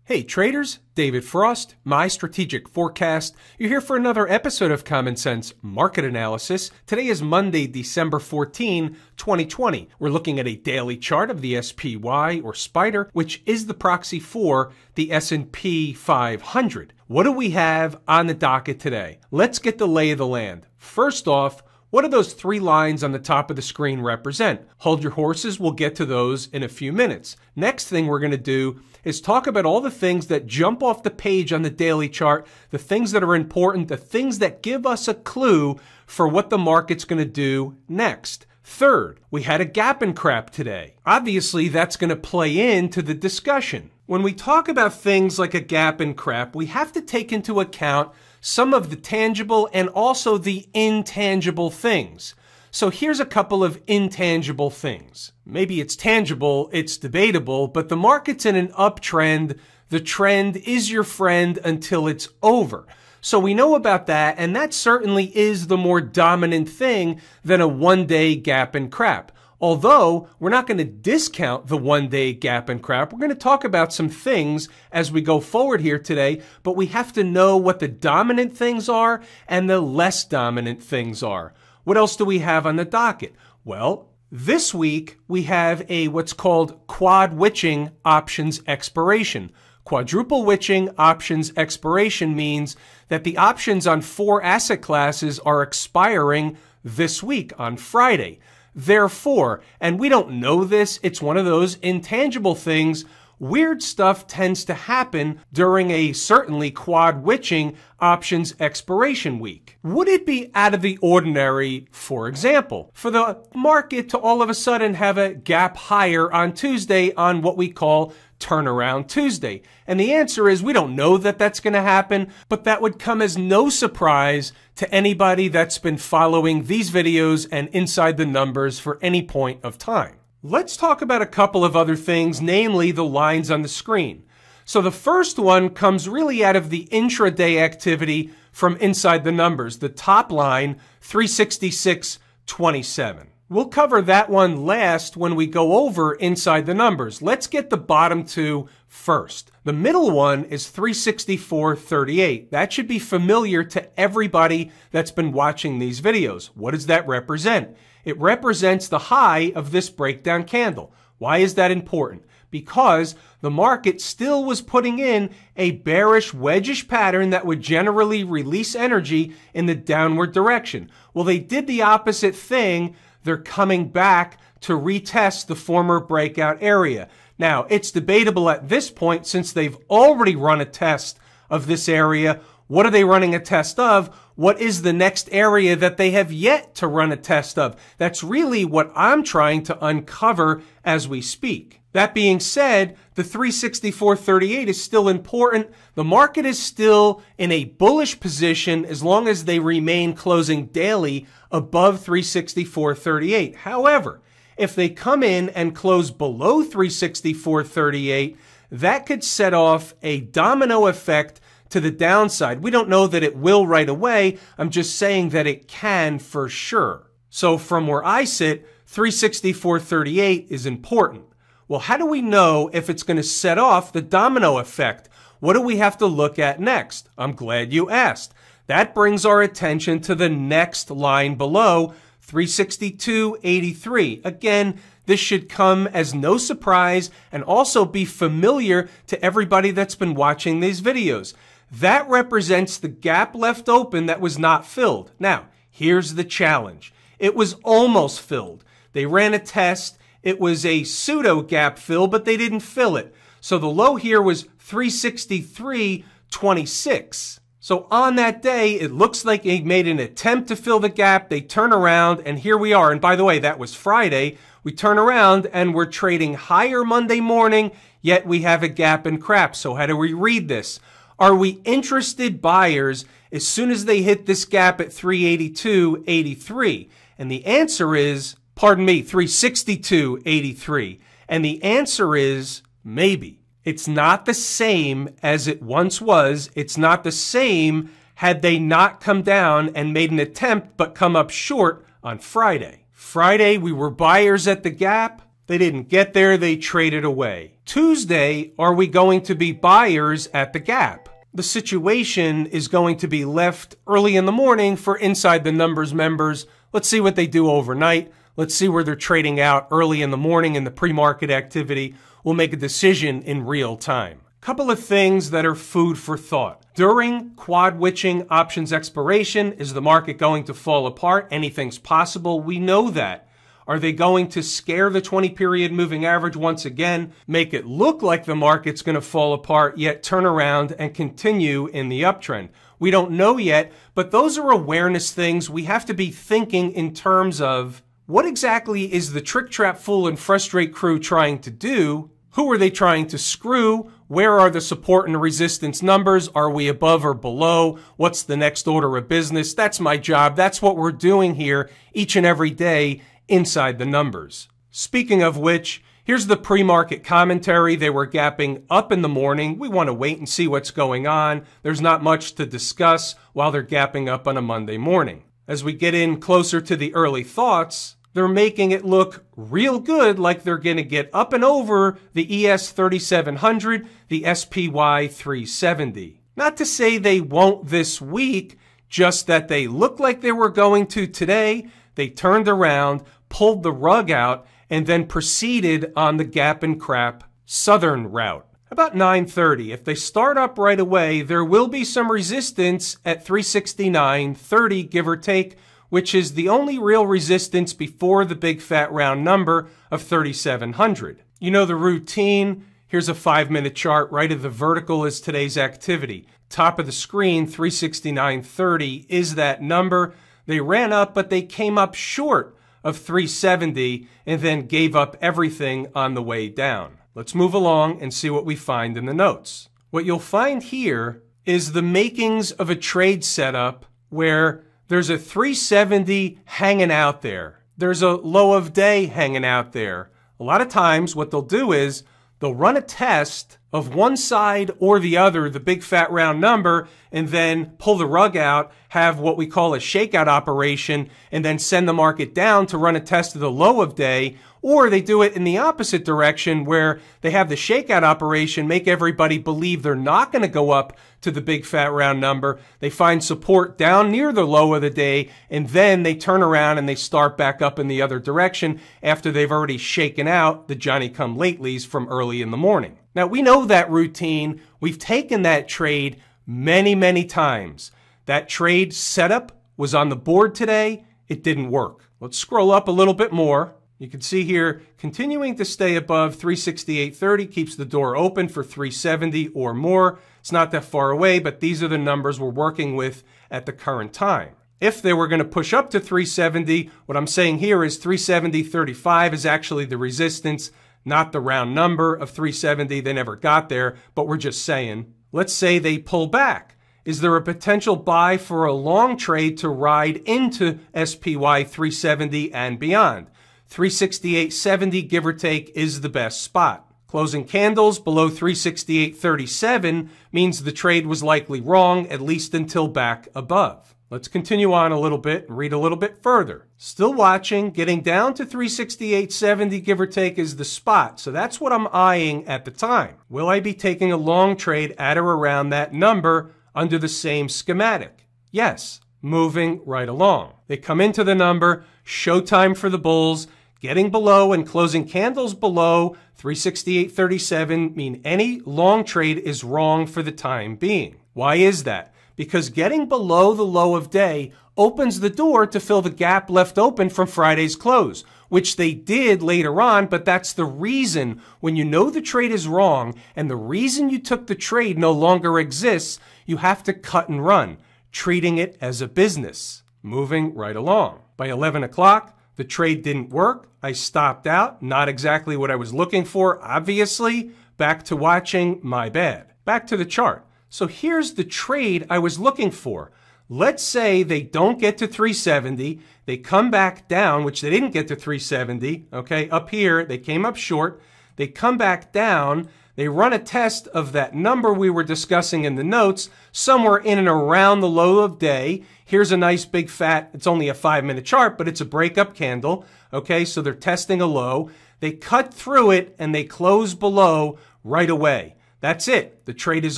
Hey traders, David Frost, my strategic forecast. You're here for another episode of Common Sense Market Analysis. Today is Monday, December 14, 2020. We're looking at a daily chart of the SPY or Spider, which is the proxy for the S&P 500. What do we have on the docket today? Let's get the lay of the land. First off, what do those three lines on the top of the screen represent? Hold your horses, we'll get to those in a few minutes. Next thing we're going to do is talk about all the things that jump off the page on the daily chart, the things that are important, the things that give us a clue for what the market's going to do next. Third, we had a gap and crap today. Obviously, that's going to play into the discussion. When we talk about things like a gap and crap, we have to take into account some of the tangible and also the intangible things. So here's a couple of intangible things. Maybe it's tangible, it's debatable, but the market's in an uptrend. The trend is your friend until it's over. So we know about that, and that certainly is the more dominant thing than a one-day gap and crap. Although, we're not going to discount the one-day gap and crap. We're going to talk about some things as we go forward here today, but we have to know what the dominant things are and the less dominant things are. What else do we have on the docket? Well, this week we have a what's called quad witching options expiration. Quadruple witching options expiration means that the options on 4 asset classes are expiring this week on Friday. Therefore, and we don't know this, it's one of those intangible things, weird stuff tends to happen during a certainly quad witching options expiration week. Would it be out of the ordinary, for example, for the market to all of a sudden have a gap higher on Tuesday on what we call Turnaround Tuesday? And the answer is we don't know that that's going to happen, but that would come as no surprise to anybody that's been following these videos and Inside the Numbers for any point of time. Let's talk about a couple of other things, namely the lines on the screen. So the first one comes really out of the intraday activity from Inside the Numbers, the top line, 366.27. We'll cover that one last when we go over Inside the Numbers. Let's get the bottom two first. The middle one is 364.38. That should be familiar to everybody that's been watching these videos. What does that represent? It represents the high of this breakdown candle. Why is that important? Because the market still was putting in a bearish wedgish pattern that would generally release energy in the downward direction. Well, they did the opposite thing. They're coming back to retest the former breakout area. Now, it's debatable at this point since they've already run a test of this area. What are they running a test of? What is the next area that they have yet to run a test of? That's really what I'm trying to uncover as we speak. That being said, the 364.38 is still important. The market is still in a bullish position as long as they remain closing daily above 364.38. However, if they come in and close below 364.38, that could set off a domino effect to the downside. We don't know that it will right away. I'm just saying that it can for sure. So from where I sit, 364.38 is important. Well, how do we know if it's going to set off the domino effect? What do we have to look at next? I'm glad you asked. That brings our attention to the next line below, 362.83. Again, this should come as no surprise and also be familiar to everybody that's been watching these videos. That represents the gap left open that was not filled. Now, here's the challenge. It was almost filled. They ran a test. It was a pseudo gap fill, but they didn't fill it. So the low here was 363.26. So on that day, it looks like they made an attempt to fill the gap. They turn around, and here we are. And by the way, that was Friday. We turn around, and we're trading higher Monday morning, yet we have a gap and crap. So how do we read this? Are we interested buyers as soon as they hit this gap at 382.83? And the answer is, 362.83. And the answer is maybe. It's not the same as it once was. It's not the same had they not come down and made an attempt but come up short on Friday. Friday, we were buyers at the gap. They didn't get there, they traded away. Tuesday, are we going to be buyers at the gap? The situation is going to be left early in the morning for Inside the Numbers members. Let's see what they do overnight. Let's see where they're trading out early in the morning in the pre-market activity. We'll make a decision in real time. Couple of things that are food for thought. During quad witching options expiration, is the market going to fall apart? Anything's possible. We know that. Are they going to scare the 20-period moving average once again, make it look like the market's going to fall apart, yet turn around and continue in the uptrend? We don't know yet, but those are awareness things. We have to be thinking in terms of what exactly is the trick, trap, fool, and frustrate crew trying to do? Who are they trying to screw? Where are the support and resistance numbers? Are we above or below? What's the next order of business? That's my job. That's what we're doing here each and every day inside the numbers. Speaking of which, here's the pre-market commentary. They were gapping up in the morning. We want to wait and see what's going on. There's not much to discuss while they're gapping up on a Monday morning. As we get in closer to the early thoughts, they're making it look real good, like they're going to get up and over the ES 3700, the SPY 370. Not to say they won't this week, just that they look like they were going to today. They turned around, pulled the rug out, and then proceeded on the gap and crap southern route. About 9:30. If they start up right away, there will be some resistance at 369.30, give or take, which is the only real resistance before the big fat round number of 3,700. You know the routine. Here's a 5-minute chart. Right of the vertical is today's activity. Top of the screen, 369.30 is that number. They ran up, but they came up short of 370 and then gave up everything on the way down. Let's move along and see what we find in the notes. What you'll find here is the makings of a trade setup where there's a 370 hanging out there. There's a low of day hanging out there. A lot of times what they'll do is they'll run a test of one side or the other, the big fat round number, and then pull the rug out, have what we call a shakeout operation, and then send the market down to run a test of the low of day. Or they do it in the opposite direction where they have the shakeout operation, make everybody believe they're not going to go up to the big fat round number. They find support down near the low of the day, and then they turn around and they start back up in the other direction after they've already shaken out the Johnny-come-latelys from early in the morning. Now, we know that routine. We've taken that trade many, many times. That trade setup was on the board today. It didn't work. Let's scroll up a little bit more. You can see here, continuing to stay above 368.30 keeps the door open for 370 or more. It's not that far away, but these are the numbers we're working with at the current time. If they were going to push up to 370, what I'm saying here is 370.35 is actually the resistance, not the round number of 370. They never got there, but we're just saying. Let's say they pull back. Is there a potential buy for a long trade to ride into SPY 370 and beyond? 368.70, give or take, is the best spot. Closing candles below 368.37 means the trade was likely wrong, at least until back above. Let's continue on a little bit and read a little bit further. Still watching, getting down to 368.70, give or take, is the spot. So that's what I'm eyeing at the time. Will I be taking a long trade at or around that number under the same schematic? Yes. Moving right along. They come into the number, showtime for the bulls, getting below and closing candles below 368.37 mean any long trade is wrong for the time being. Why is that? Because getting below the low of day opens the door to fill the gap left open from Friday's close, which they did later on, but that's the reason when you know the trade is wrong and the reason you took the trade no longer exists, you have to cut and run, treating it as a business. Moving right along. By 11 o'clock, the trade didn't work. I stopped out. Not exactly what I was looking for, obviously. Back to watching, my bad. Back to the chart. So here's the trade I was looking for. Let's say they don't get to 370. They come back down, which they didn't get to 370. Okay, up here, they came up short. They come back down. They run a test of that number we were discussing in the notes, somewhere in and around the low of day. Here's a nice big fat, it's only a 5-minute chart, but it's a breakup candle. Okay, so they're testing a low. They cut through it and they close below right away. That's it. The trade is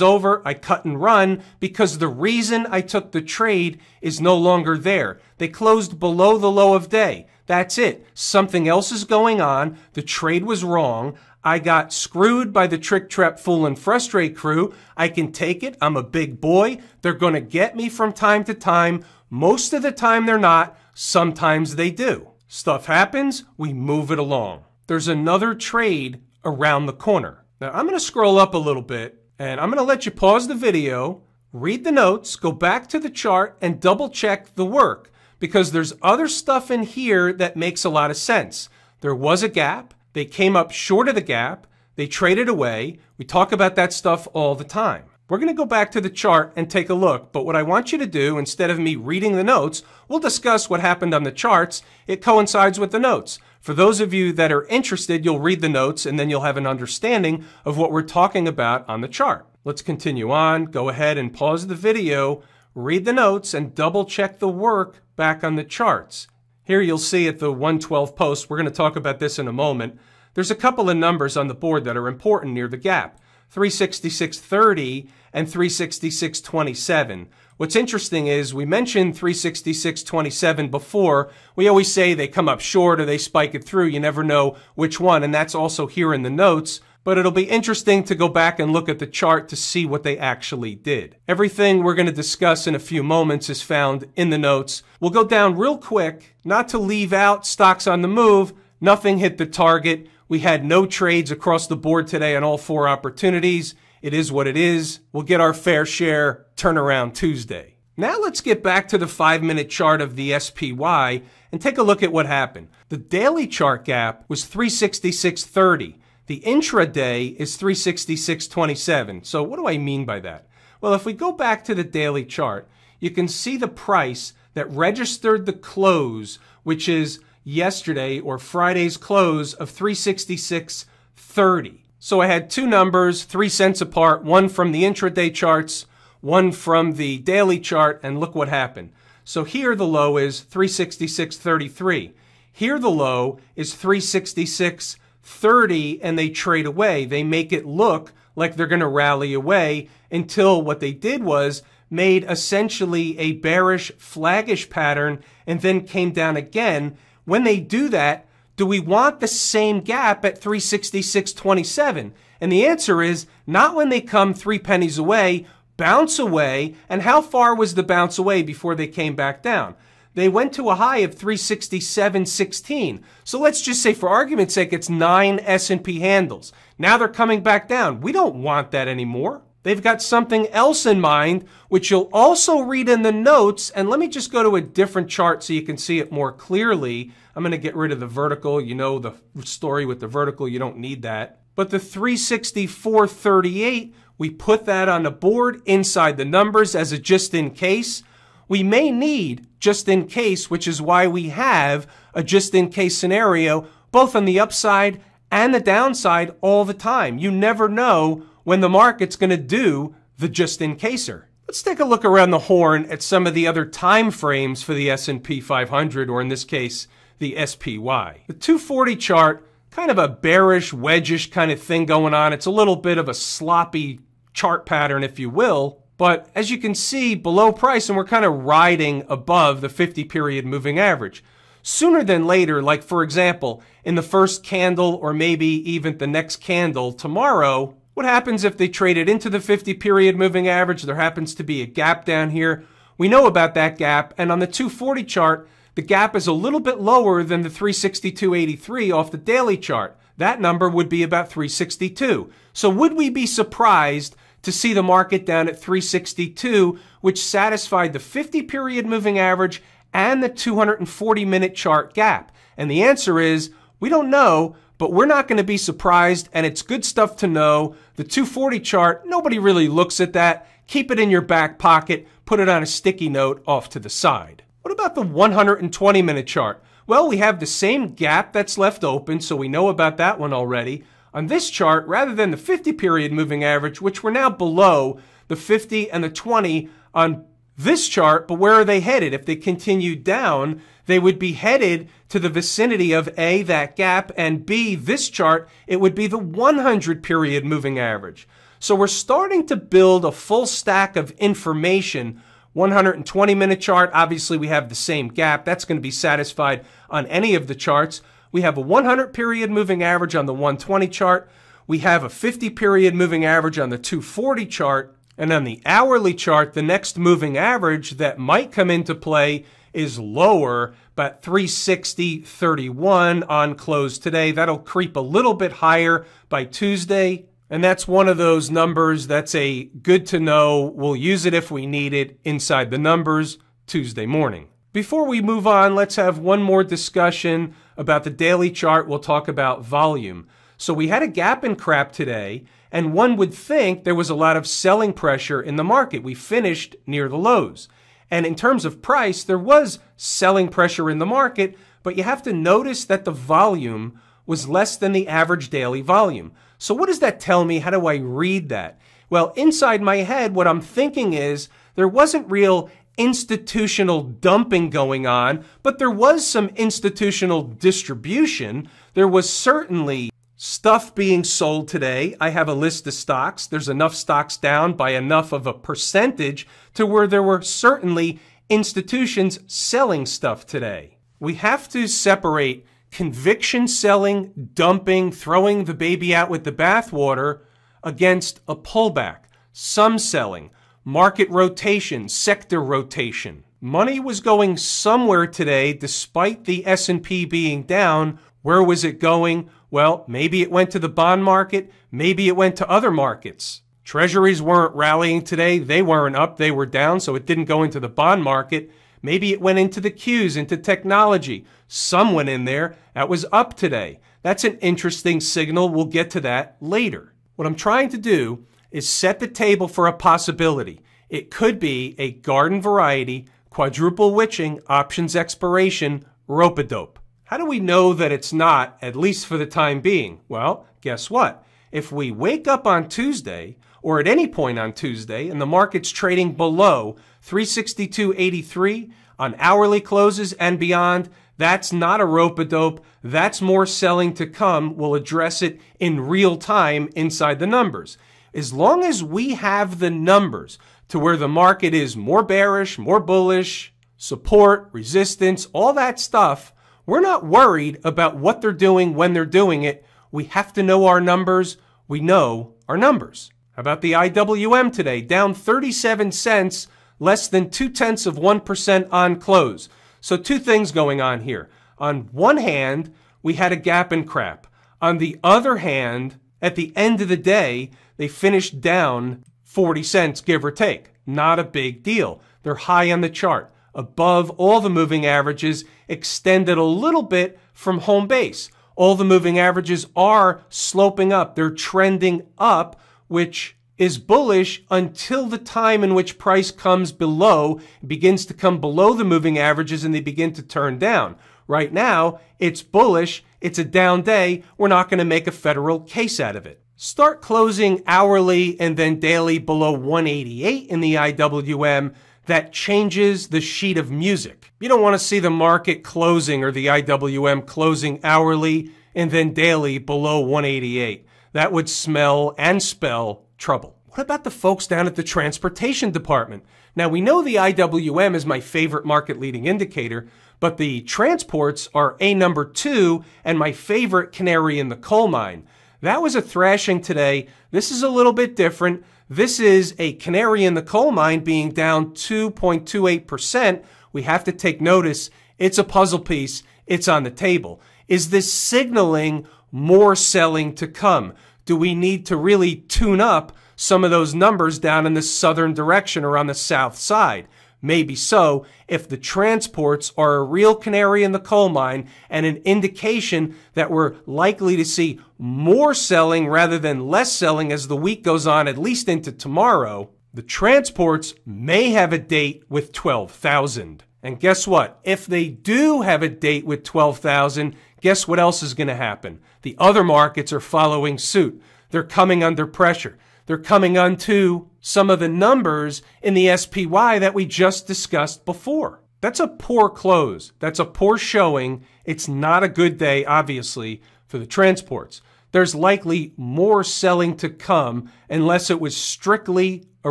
over. I cut and run because the reason I took the trade is no longer there. They closed below the low of day. That's it. Something else is going on. The trade was wrong. I got screwed by the trick, trap, fool, and frustrate crew. I can take it. I'm a big boy. They're going to get me from time to time. Most of the time they're not. Sometimes they do. Stuff happens. We move it along. There's another trade around the corner. Now, I'm going to scroll up a little bit, and I'm going to let you pause the video, read the notes, go back to the chart, and double-check the work, because there's other stuff in here that makes a lot of sense. There was a gap. They came up short of the gap. They traded away. We talk about that stuff all the time. We're going to go back to the chart and take a look, but what I want you to do, instead of me reading the notes, we'll discuss what happened on the charts. It coincides with the notes. For those of you that are interested, you'll read the notes and then you'll have an understanding of what we're talking about on the chart. Let's continue on. Go ahead and pause the video, read the notes, and double check the work back on the charts. Here you'll see at the 112 post, we're going to talk about this in a moment, there's a couple of numbers on the board that are important near the gap. 366.30 and 366.27. What's interesting is we mentioned 366.27 before. We always say they come up short or they spike it through. You never know which one, and that's also here in the notes. But it'll be interesting to go back and look at the chart to see what they actually did. Everything we're going to discuss in a few moments is found in the notes. We'll go down real quick, not to leave out stocks on the move. Nothing hit the target. We had no trades across the board today on all four opportunities. It is what it is. We'll get our fair share turnaround Tuesday. Now let's get back to the 5-minute chart of the SPY and take a look at what happened. The daily chart gap was 366.30. The intraday is 366.27. So what do I mean by that? Well, if we go back to the daily chart, you can see the price that registered the close, which is yesterday or Friday's close of 366.30. So I had two numbers, 3 cents apart, one from the intraday charts, one from the daily chart, and look what happened. So here the low is 366.33. Here the low is 366.30, and they trade away. They make it look like they're going to rally away until what they did was made essentially a bearish flaggish pattern and then came down again. When they do that, do we want the same gap at 366.27? And the answer is not when they come 3 pennies away, bounce away. And how far was the bounce away before they came back down? They went to a high of 367.16. So let's just say for argument's sake, it's 9 S&P handles. Now they're coming back down. We don't want that anymore. They've got something else in mind, which you'll also read in the notes. And let me just go to a different chart so you can see it more clearly. I'm going to get rid of the vertical. You know the story with the vertical. You don't need that. But the 364.38, we put that on the board inside the numbers as a just in case. We may need just in case, which is why we have a just in case scenario, both on the upside and the downside all the time. You never know when the market's going to do the just in caser. Let's take a look around the horn at some of the other time frames for the S&P 500, or in this case, the SPY. The 240 chart, kind of a bearish, wedgish kind of thing going on. It's a little bit of a sloppy chart pattern, if you will. But as you can see, below price, and we're kind of riding above the 50-period moving average. Sooner than later, like for example, in the first candle or maybe even the next candle tomorrow, what happens if they trade it into the 50-period moving average? There happens to be a gap down here. We know about that gap, and on the 240 chart, the gap is a little bit lower than the 362.83 off the daily chart. That number would be about 362. So would we be surprised to see the market down at 362, which satisfied the 50-period moving average and the 240-minute chart gap? And the answer is, we don't know, but we're not going to be surprised, and it's good stuff to know. The 240 chart, nobody really looks at that. Keep it in your back pocket, put it on a sticky note off to the side. What about the 120-minute chart? Well, we have the same gap that's left open, so we know about that one already. On this chart, rather than the 50-period moving average, which we're now below the 50 and the 20 on this chart, but where are they headed? If they continue down, they would be headed to the vicinity of A, that gap, and B, this chart, it would be the 100 period moving average. So we're starting to build a full stack of information. 120-minute chart, obviously we have the same gap. That's going to be satisfied on any of the charts. We have a 100 period moving average on the 120 chart. We have a 50 period moving average on the 240 chart. And on the hourly chart, the next moving average that might come into play is lower, but 360.31 on close today. That'll creep a little bit higher by Tuesday. And that's one of those numbers that's a good to know. We'll use it if we need it inside the numbers Tuesday morning. Before we move on, let's have one more discussion about the daily chart. We'll talk about volume. So we had a gap and crap today, and one would think there was a lot of selling pressure in the market. We finished near the lows. And in terms of price, there was selling pressure in the market, but you have to notice that the volume was less than the average daily volume. So what does that tell me? How do I read that? Well, inside my head, what I'm thinking is there wasn't real institutional dumping going on, but there was some institutional distribution. There was certainly stuff being sold today. I have a list of stocks. There's enough stocks down by enough of a percentage to where there were certainly institutions selling stuff today. We have to separate conviction selling, dumping, throwing the baby out with the bathwater against a pullback, some selling, market rotation, sector rotation. Money was going somewhere today despite the S&P being down. Where was it going? Well, maybe it went to the bond market. Maybe it went to other markets. Treasuries weren't rallying today. They weren't up. They were down, so it didn't go into the bond market. Maybe it went into the Qs, into technology. Some went in there. That was up today. That's an interesting signal. We'll get to that later. What I'm trying to do is set the table for a possibility. It could be a garden variety, quadruple witching, options expiration, rope-a-dope. How do we know that it's not, at least for the time being? Well, guess what? If we wake up on Tuesday, or at any point on Tuesday, and the market's trading below 362.83 on hourly closes and beyond, that's not a rope-a-dope. That's more selling to come. We'll address it in real time inside the numbers. As long as we have the numbers to where the market is more bearish, more bullish, support, resistance, all that stuff, we're not worried about what they're doing when they're doing it. We have to know our numbers. We know our numbers. How about the IWM today? Down 37 cents, less than 0.2% on close. So two things going on here. On one hand, we had a gap and crap. On the other hand, at the end of the day, they finished down 40 cents, give or take. Not a big deal. They're high on the chart, above all the moving averages, extended a little bit from home base. All the moving averages are sloping up. They're trending up, which is bullish until the time in which price comes below, begins to come below the moving averages, and they begin to turn down. Right now, it's bullish. It's a down day. We're not going to make a federal case out of it. Start closing hourly and then daily below 188 in the IWM. That changes the sheet of music. You don't want to see the market closing or the IWM closing hourly and then daily below 188. That would smell and spell trouble. What about the folks down at the transportation department? Now, we know the IWM is my favorite market leading indicator, but the transports are a number 2 and my favorite canary in the coal mine. That was a thrashing today. This is a little bit different. This is a canary in the coal mine being down 2.28%. We have to take notice. It's a puzzle piece. It's on the table. Is this signaling more selling to come? Do we need to really tune up some of those numbers down in the southern direction or on the south side? Maybe so, if the transports are a real canary in the coal mine and an indication that we're likely to see more selling rather than less selling as the week goes on, at least into tomorrow. The transports may have a date with 12,000. And guess what? If they do have a date with 12,000, guess what else is going to happen? The other markets are following suit. They're coming under pressure. they're coming onto some of the numbers in the SPY that we just discussed before. That's a poor close. That's a poor showing. It's not a good day, obviously, for the transports. There's likely more selling to come unless it was strictly a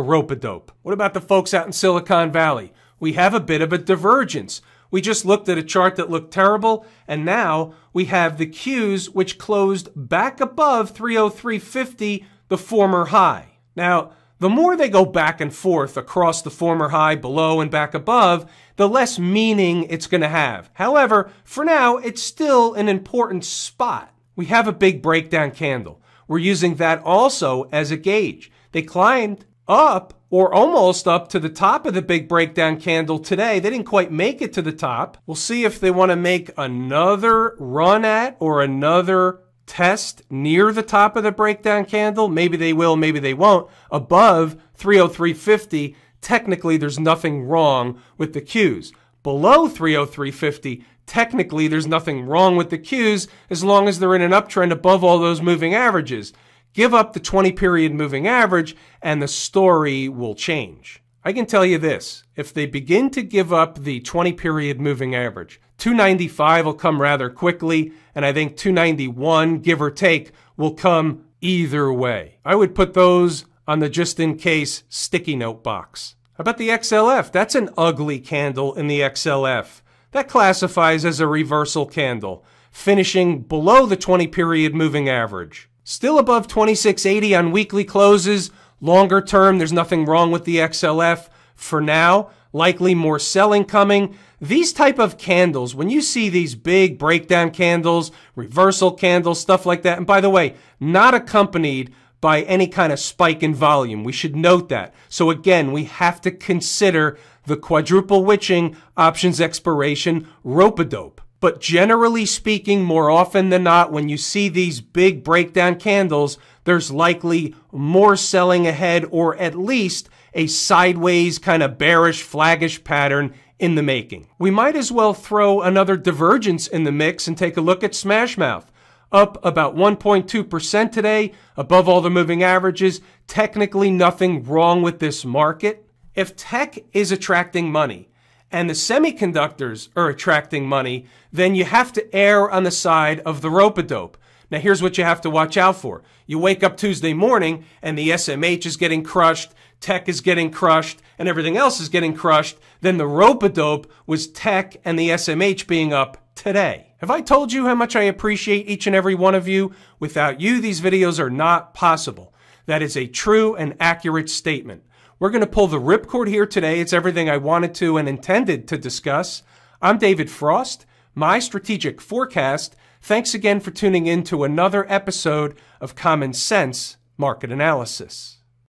rope-a-dope. What about the folks out in Silicon Valley? We have a bit of a divergence. We just looked at a chart that looked terrible, and now we have the Qs which closed back above 303.50, the former high. Now, the more they go back and forth across the former high, below and back above, the less meaning it's going to have. However, for now, it's still an important spot. We have a big breakdown candle. We're using that also as a gauge. They climbed up or almost up to the top of the big breakdown candle today. They didn't quite make it to the top. We'll see if they want to make another run at or another test near the top of the breakdown candle. Maybe they will, maybe they won't. Above 303.50, technically there's nothing wrong with the Qs. Below 303.50, technically there's nothing wrong with the Qs as long as they're in an uptrend above all those moving averages. Give up the 20-period moving average and the story will change. I can tell you this, if they begin to give up the 20-period moving average, 295 will come rather quickly, and I think 291, give or take, will come either way. I would put those on the just-in-case sticky note box. How about the XLF? That's an ugly candle in the XLF. That classifies as a reversal candle, finishing below the 20-period moving average. Still above 2680 on weekly closes. Longer term, there's nothing wrong with the XLF. For now, likely more selling coming. These type of candles, when you see these big breakdown candles, reversal candles, stuff like that, and by the way, not accompanied by any kind of spike in volume. We should note that. So again, we have to consider the quadruple witching options expiration rope-a-dope. But generally speaking, more often than not, when you see these big breakdown candles, there's likely more selling ahead or at least a sideways kind of bearish, flaggish pattern in the making. We might as well throw another divergence in the mix and take a look at Smashmouth. Up about 1.2% today, above all the moving averages. Technically nothing wrong with this market. If tech is attracting money and the semiconductors are attracting money, then you have to err on the side of the rope-a-dope. Now here's what you have to watch out for. You wake up Tuesday morning and the SMH is getting crushed, tech is getting crushed, and everything else is getting crushed. Then the rope-a-dope was tech and the SMH being up today. Have I told you how much I appreciate each and every one of you? Without you, these videos are not possible. That is a true and accurate statement. We're going to pull the ripcord here today. It's everything I wanted to and intended to discuss. I'm David Frost, my strategic forecast. Thanks again for tuning in to another episode of Common Sense Market Analysis.